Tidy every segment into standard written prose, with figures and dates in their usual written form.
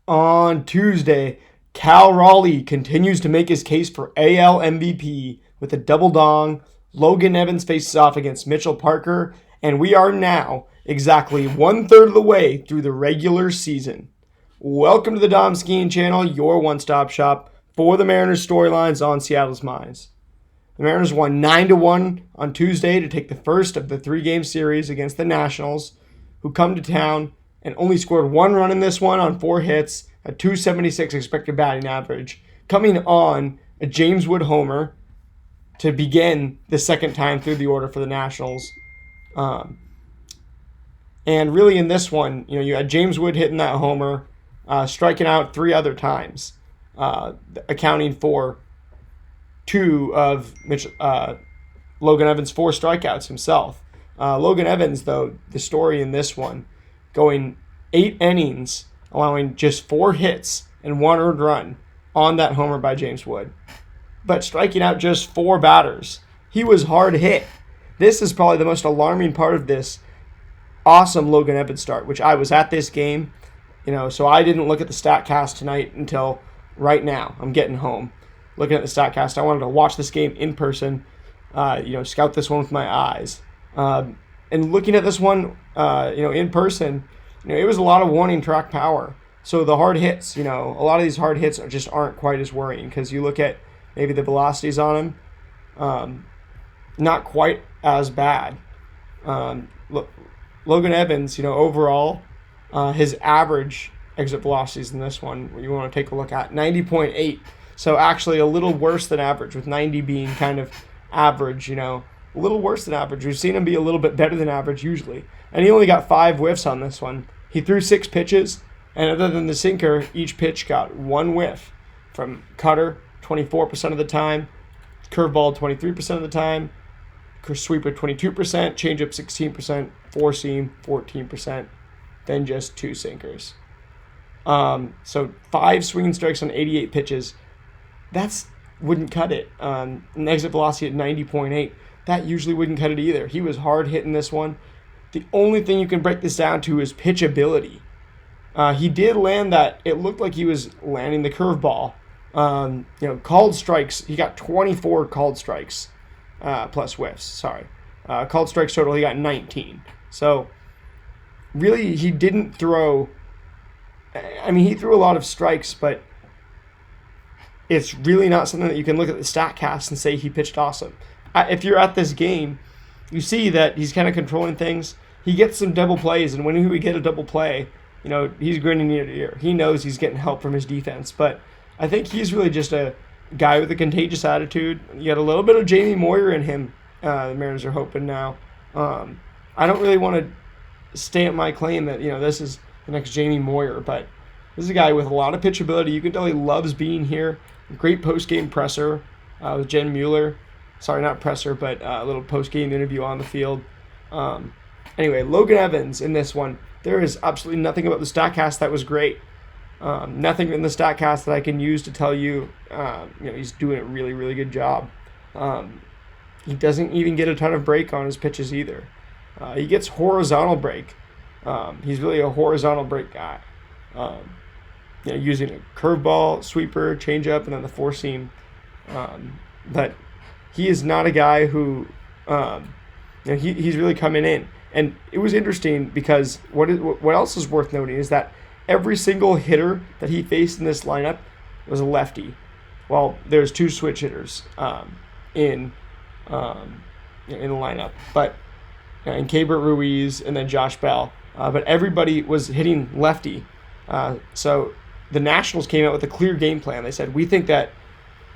On Tuesday, Cal Raleigh continues to make his case for AL MVP with a double dong. Logan Evans faces off against Mitchell Parker, and we are now exactly 1/3 of the way through the regular season. Welcome to the Dom Skiing Channel, your one-stop shop for the Mariners storylines on Seattle's minds. The Mariners won 9-1 on Tuesday to take the first of the three-game series against the Nationals, who come to town and only scored one run in this one on 4 hits, a .276 expected batting average, coming on a James Wood homer to begin the second time through the order for the Nationals. And really in this one, you had James Wood hitting that homer, striking out 3 other times, accounting for 2 of Logan Evans' 4 strikeouts himself. Logan Evans, though, the story in this one, going 8 innings, allowing just 4 hits and 1 earned run on that homer by James Wood, but striking out just 4 batters. He was hard hit. This is probably the most alarming part of this awesome Logan Evans start, which I was at this game, so I didn't look at the StatCast tonight until right now. I'm getting home, looking at the StatCast. I wanted to watch this game in person, scout this one with my eyes. And looking at this one, in person, it was a lot of warning track power. So the hard hits, a lot of these hard hits just aren't quite as worrying because you look at maybe the velocities on them, not quite as bad. Logan Evans, overall, his average exit velocities in this one, you want to take a look at, 90.8. So actually a little worse than average, with 90 being kind of average, a little worse than average. We've seen him be a little bit better than average usually. And he only got 5 whiffs on this one. He threw 6 pitches, and other than the sinker, each pitch got 1 whiff. From cutter, 24% of the time, curveball, 23% of the time, sweeper, 22%, changeup, 16%, four-seam, 14%, then just 2 sinkers. So 5 swinging strikes on 88 pitches. That's wouldn't cut it. An exit velocity at 90.8. That usually wouldn't cut it either. He was hard hitting this one. The only thing you can break this down to is pitchability. He did land that. It looked like he was landing the curveball. Called strikes. He got 24 called strikes plus whiffs. Sorry. Called strikes total, he got 19. So really, he didn't throw. He threw a lot of strikes, but it's really not something that you can look at the StatCast and say he pitched awesome. If you're at this game, you see that he's kind of controlling things. He gets some double plays, and when we get a double play, he's grinning ear to ear. He knows he's getting help from his defense, but I think he's really just a guy with a contagious attitude. You got a little bit of Jamie Moyer in him. The Mariners are hoping now. I don't really want to stamp my claim that this is the next Jamie Moyer, but this is a guy with a lot of pitchability. You can tell he loves being here. Great post-game presser with Jen Mueller. Sorry, not presser, but a little post-game interview on the field. Anyway, Logan Evans in this one, there is absolutely nothing about the StatCast that was great. Nothing in the StatCast that I can use to tell you, he's doing a really, really good job. He doesn't even get a ton of break on his pitches either. He gets horizontal break. He's really a horizontal break guy. Using a curveball, sweeper, changeup, and then the 4-seam. But he is not a guy who, he's really coming in. And it was interesting because what else is worth noting is that every single hitter that he faced in this lineup was a lefty. Well, there's 2 switch hitters in the lineup, but and Keibert Ruiz and then Josh Bell. But everybody was hitting lefty. So the Nationals came out with a clear game plan. They said, we think that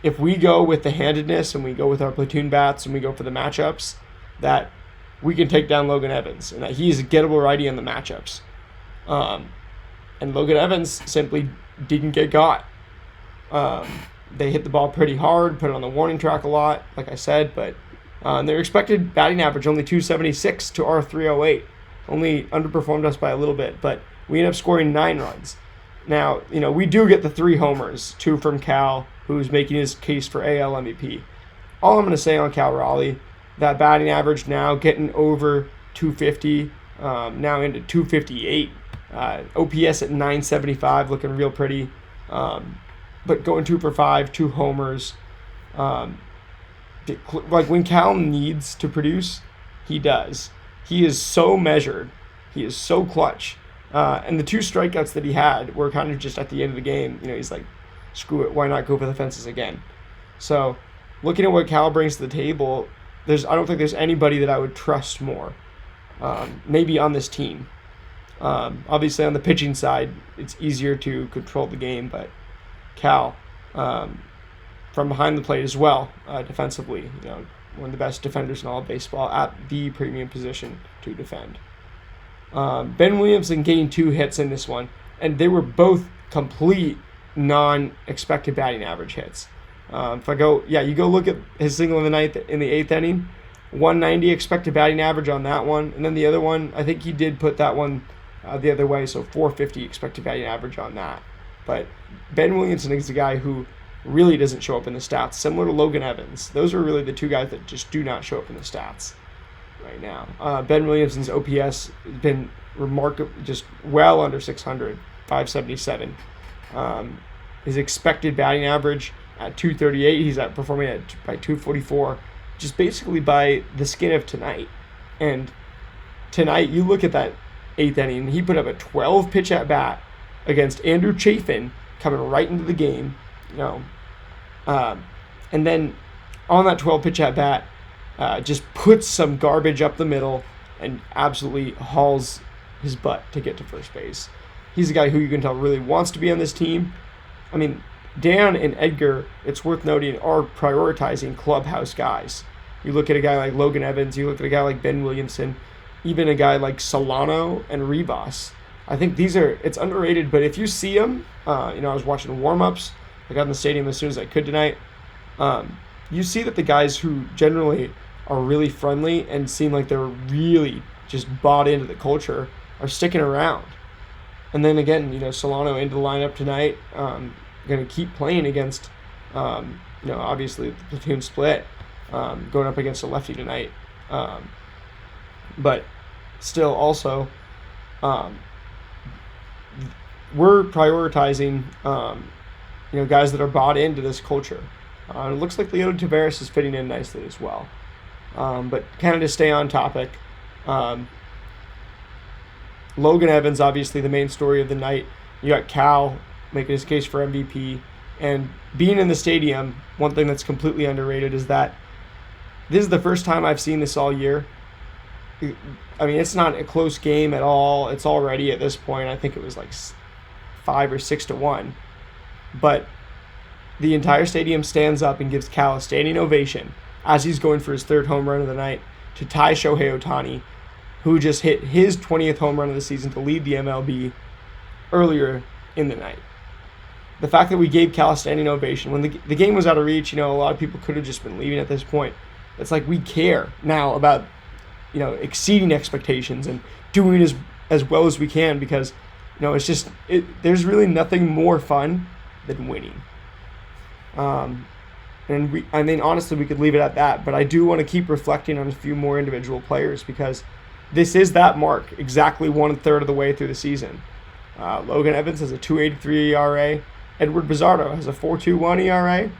if we go with the handedness and we go with our platoon bats and we go for the matchups, that we can take down Logan Evans and that he's a gettable righty in the matchups. And Logan Evans simply didn't get got. They hit the ball pretty hard, put it on the warning track a lot, like I said, but their expected batting average only .276 to our .308. Only underperformed us by a little bit, but we ended up scoring 9 runs. Now, we do get the 3 homers, 2 from Cal, who's making his case for AL MVP. All I'm going to say on Cal Raleigh, that batting average now getting over 250, now into 258. OPS at 975, looking real pretty. But going 2 for 5, 2 homers. Like when Cal needs to produce, he does. He is so measured. He is so clutch. And the 2 strikeouts that he had were kind of just at the end of the game. He's like, screw it, why not go for the fences again? So looking at what Cal brings to the table, I don't think there's anybody that I would trust more. Maybe on this team. Obviously on the pitching side, it's easier to control the game, but Cal, from behind the plate as well, defensively, one of the best defenders in all of baseball at the premium position to defend. Ben Williamson gained 2 hits in this one, and they were both complete non-expected batting average hits. You go look at his single in the 8th inning, 190 expected batting average on that one, and then the other one, I think he did put that one the other way, so 450 expected batting average on that. But Ben Williamson is the guy who really doesn't show up in the stats, similar to Logan Evans. Those are really the 2 guys that just do not show up in the stats right now. Ben Williamson's OPS has been remarkable, just well under 600, 577. His expected batting average at 238, he's performing by 244, just basically by the skin of tonight. And tonight, you look at that 8th inning, he put up a 12 pitch at bat against Andrew Chafin, coming right into the game, and then on that 12 pitch at bat, just puts some garbage up the middle and absolutely hauls his butt to get to first base. He's a guy who you can tell really wants to be on this team. I mean, Dan and Edgar, it's worth noting, are prioritizing clubhouse guys. You look at a guy like Logan Evans, you look at a guy like Ben Williamson, even a guy like Solano and Rivas. I think it's underrated, but if you see them, I was watching warm-ups. I got in the stadium as soon as I could tonight. You see that the guys who generally are really friendly and seem like they're really just bought into the culture are sticking around. And then again, Solano into the lineup tonight, going to keep playing against, obviously the platoon split, going up against a lefty tonight. But still also, we're prioritizing, guys that are bought into this culture. It looks like Leody Taveras is fitting in nicely as well. But kind of to stay on topic, Logan Evans, obviously the main story of the night. You got Cal making his case for MVP. And being in the stadium, one thing that's completely underrated is that this is the first time I've seen this all year. I mean, it's not a close game at all. It's already at this point, I think it was like 5 or 6 to 1. But the entire stadium stands up and gives Cal a standing ovation as he's going for his 3rd home run of the night to tie Shohei Ohtani, who just hit his 20th home run of the season to lead the MLB earlier in the night. The fact that we gave Cal a standing ovation when the game was out of reach, a lot of people could have just been leaving at this point. It's like we care now about, exceeding expectations and doing as well as we can because, it's just, there's really nothing more fun than winning. And honestly, we could leave it at that, but I do want to keep reflecting on a few more individual players because this is that mark, exactly 1/3 of the way through the season. Logan Evans has a 2.83 ERA. Edward Bizzardo has a 4.21 ERA,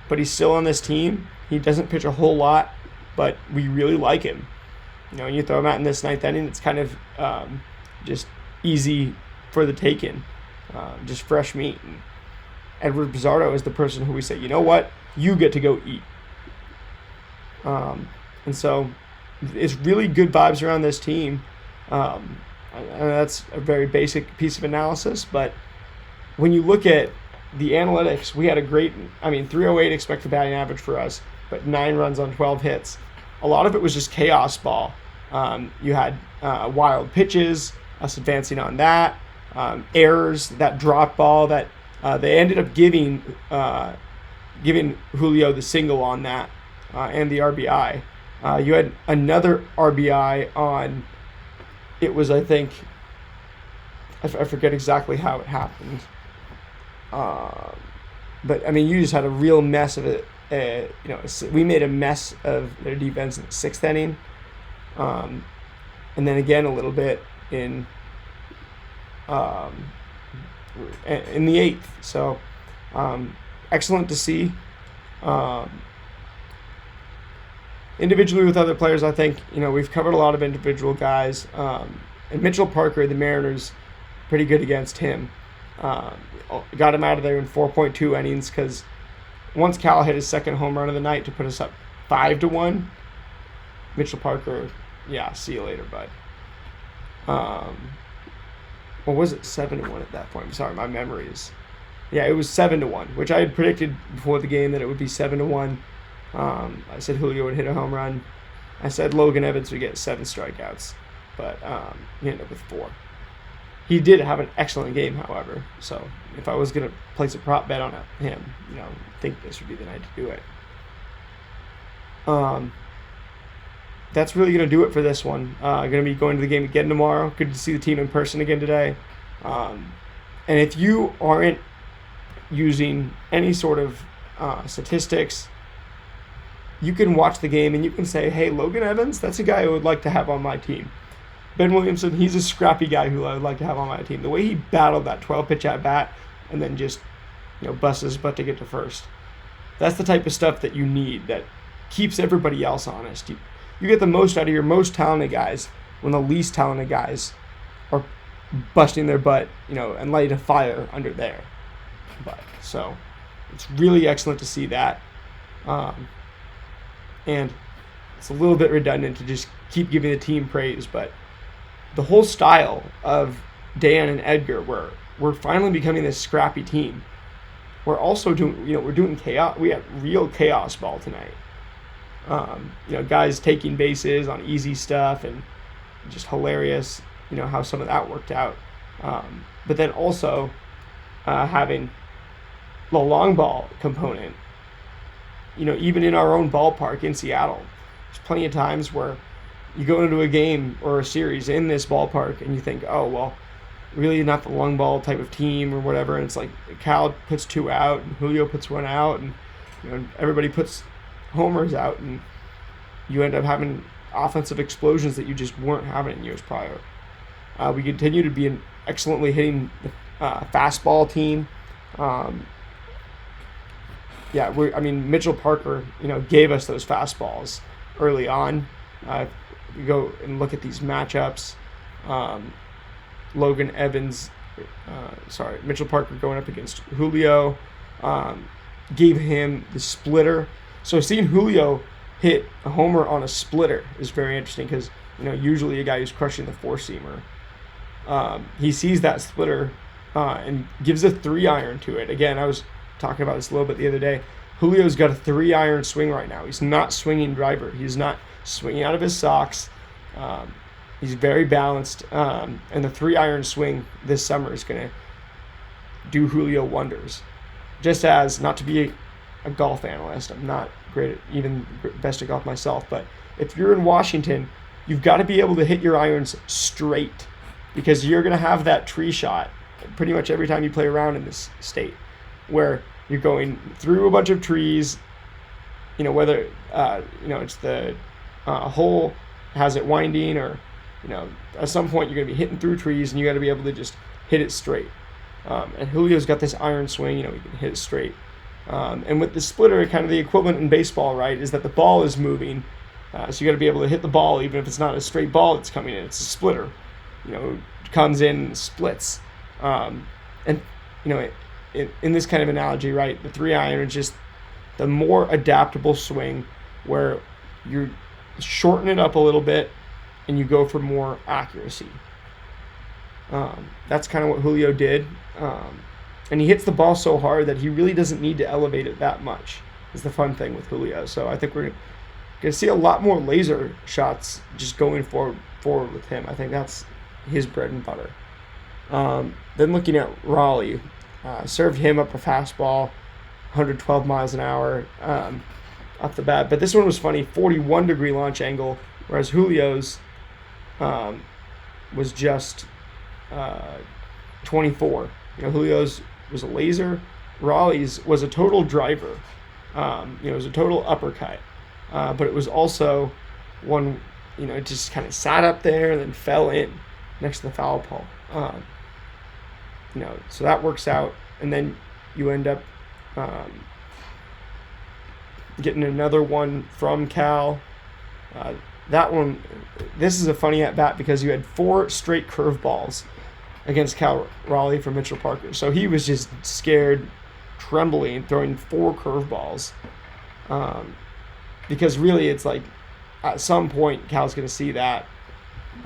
but he's still on this team. He doesn't pitch a whole lot, but we really like him. When you throw him out in this 9th inning, it's kind of just easy for the taking, just fresh meat. And Edward Bizzardo is the person who we say, you know what, you get to go eat. And so it's really good vibes around this team. And that's a very basic piece of analysis, but when you look at the analytics, we had a great, 308 expected batting average for us, but 9 runs on 12 hits. A lot of it was just chaos ball. You had wild pitches, us advancing on that, errors, that drop ball that they ended up giving Julio the single on that and the RBI. You had another RBI on, it was, I think, I forget exactly how it happened. But, you just had a real mess of it. We made a mess of their defense in the 6th inning. And then again a little bit in um, in the 8th. So excellent to see. Um, Individually with other players, I think we've covered a lot of individual guys. And Mitchell Parker, the Mariners, pretty good against him. Um, got him out of there in 4.2 innings because once Cal hit his second home run of the night to put us up 5-1, Mitchell Parker, yeah, see you later, bud. Or was it 7-1 at that point? I'm sorry, my memory is. Yeah, it was 7-1, which I had predicted before the game that it would be 7-1. I said Julio would hit a home run. I said Logan Evans would get 7 strikeouts, but he ended up with 4. He did have an excellent game, however. So if I was gonna place a prop bet on him, I think this would be the night to do it. That's really gonna do it for this one. Gonna be going to the game again tomorrow. Good to see the team in person again today. And if you aren't using any sort of statistics, you can watch the game and you can say, hey, Logan Evans, that's a guy I would like to have on my team. Ben Williamson, he's a scrappy guy who I would like to have on my team. The way he battled that 12-pitch at-bat and then just busts his butt to get to first. That's the type of stuff that you need that keeps everybody else honest. You get the most out of your most talented guys when the least talented guys are busting their butt, and lighting a fire under there. But so it's really excellent to see that. And it's a little bit redundant to just keep giving the team praise, but the whole style of Dan and Edgar, we're finally becoming this scrappy team. We're also doing, we're doing chaos. We have real chaos ball tonight. Guys taking bases on easy stuff and just hilarious, how some of that worked out. But then also having the long ball component, even in our own ballpark in Seattle. There's plenty of times where you go into a game or a series in this ballpark and you think, oh, well, really not the long ball type of team or whatever. And it's like Cal puts 2 out and Julio puts 1 out and everybody puts homers out and you end up having offensive explosions that you just weren't having in years prior. We continue to be an excellently hitting fastball team. Mitchell Parker, gave us those fastballs early on. You go and look at these matchups. Logan Evans, Mitchell Parker going up against Julio, gave him the splitter. So seeing Julio hit a homer on a splitter is very interesting because, usually a guy who's crushing the 4-seamer, he sees that splitter and gives a 3-iron to it. Again, I was talking about this a little bit the other day. Julio's got a 3-iron swing right now. He's not swinging driver. He's not swinging out of his socks. He's very balanced. And the 3-iron swing this summer is going to do Julio wonders. Just as, not to be a golf analyst, I'm not great at even best at golf myself, but if you're in Washington, you've got to be able to hit your irons straight because you're going to have that tree shot pretty much every time you play around in this state, where you're going through a bunch of trees, whether it's the hole has it winding or at some point you're going to be hitting through trees and you got to be able to just hit it straight. And Julio's got this iron swing, he can hit it straight. And with the splitter, kind of the equivalent in baseball, right, is that the ball is moving, so you got to be able to hit the ball even if it's not a straight ball that's coming in. It's a splitter, it comes in and splits. In this kind of analogy, right, the 3-iron is just the more adaptable swing where you shorten it up a little bit and you go for more accuracy. That's kind of what Julio did. And he hits the ball so hard that he really doesn't need to elevate it that much, is the fun thing with Julio. So I think we're going to see a lot more laser shots just going forward with him. I think that's his bread and butter. Then looking at Raleigh, served him up a fastball, 112 miles an hour off the bat. But this one was funny, 41-degree launch angle, whereas Julio's was just 24. Julio's was a laser. Raleigh's was a total driver. It was a total uppercut. But it was also one, it just kind of sat up there and then fell in next to the foul pole. so that works out, and then you end up getting another one from Cal. That one, this is a funny at bat because you had 4 straight curveballs against Cal Raleigh from Mitchell Parker. So he was just scared, trembling, throwing 4 curveballs. Because really it's like at some point Cal's going to see that.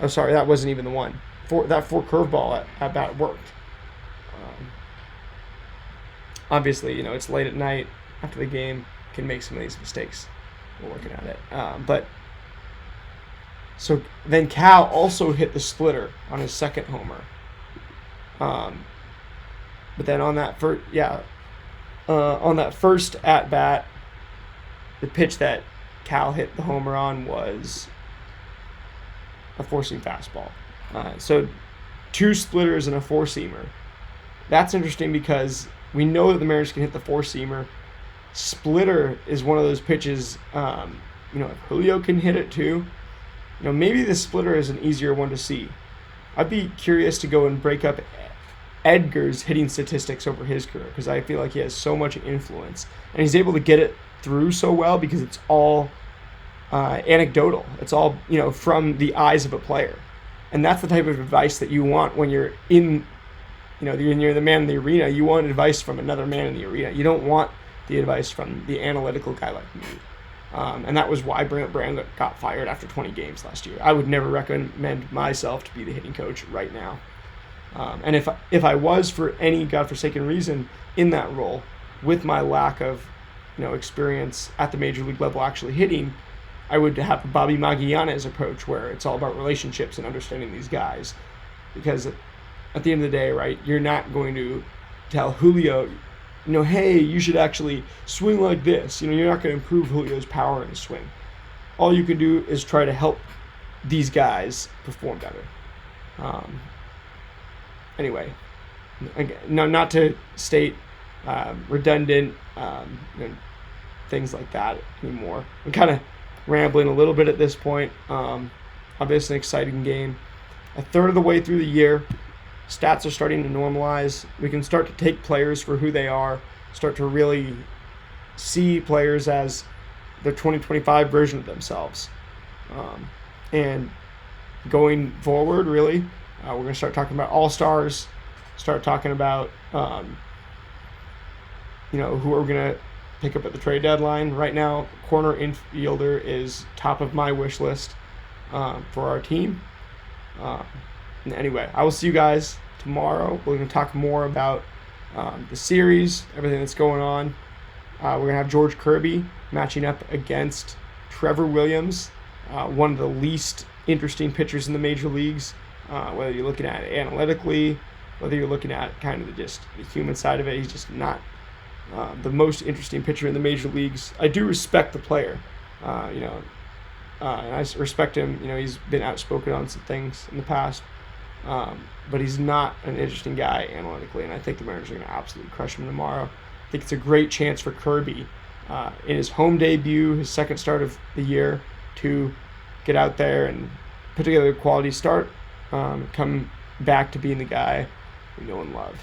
Oh, sorry, that wasn't even the one. That 4 curveball at bat worked. Obviously, it's late at night after the game. Can make some of these mistakes. We're looking at it. But so then Cal also hit the splitter on his second homer. But then on that first at bat, the pitch that Cal hit the homer on was a 4-seam fastball. So 2 splitters and a 4-seamer. That's interesting because we know that the Mariners can hit the 4-seamer. Splitter is one of those pitches, if Julio can hit it too, maybe the splitter is an easier one to see. I'd be curious to go and break up Edgar's hitting statistics over his career because I feel like he has so much influence. And he's able to get it through so well because it's all anecdotal. It's all, from the eyes of a player. And that's the type of advice that you want when you're when you're the man in the arena. You want advice from another man in the arena. You don't want the advice from the analytical guy like me. And that was why Brand got fired after 20 games last year. I would never recommend myself to be the hitting coach right now. And if I was for any godforsaken reason in that role, with my lack of experience at the major league level actually hitting, I would have a Bobby Magallanes approach where it's all about relationships and understanding these guys. Because at the end of the day, right, you're not going to tell Julio, hey, you should actually swing like this. You're not going to improve Julio's power in his swing. All you can do is try to help these guys perform better. Anyway, not to state redundant things like that anymore. I'm kind of rambling a little bit at this point. Obviously, an exciting game. A third of the way through the year, stats are starting to normalize. We can start to take players for who they are, start to really see players as the 2025 version of themselves. And going forward, really, we're going to start talking about all-stars, start talking about, who are going to pick up at the trade deadline. Right now, corner infielder is top of my wish list for our team. Anyway, I will see you guys tomorrow. We're going to talk more about the series, everything that's going on. We're going to have George Kirby matching up against Trevor Williams, one of the least interesting pitchers in the major leagues, whether you're looking at it analytically, whether you're looking at kind of just the human side of it. He's just not the most interesting pitcher in the major leagues. I do respect the player, and I respect him. He's been outspoken on some things in the past, but he's not an interesting guy analytically, and I think the Mariners are going to absolutely crush him tomorrow. I think it's a great chance for Kirby in his home debut, his second start of the year, to get out there and put together a quality start, come back to being the guy we know and love.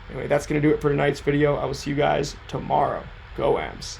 Anyway, that's going to do it for tonight's video. I will see you guys tomorrow. Go Ams.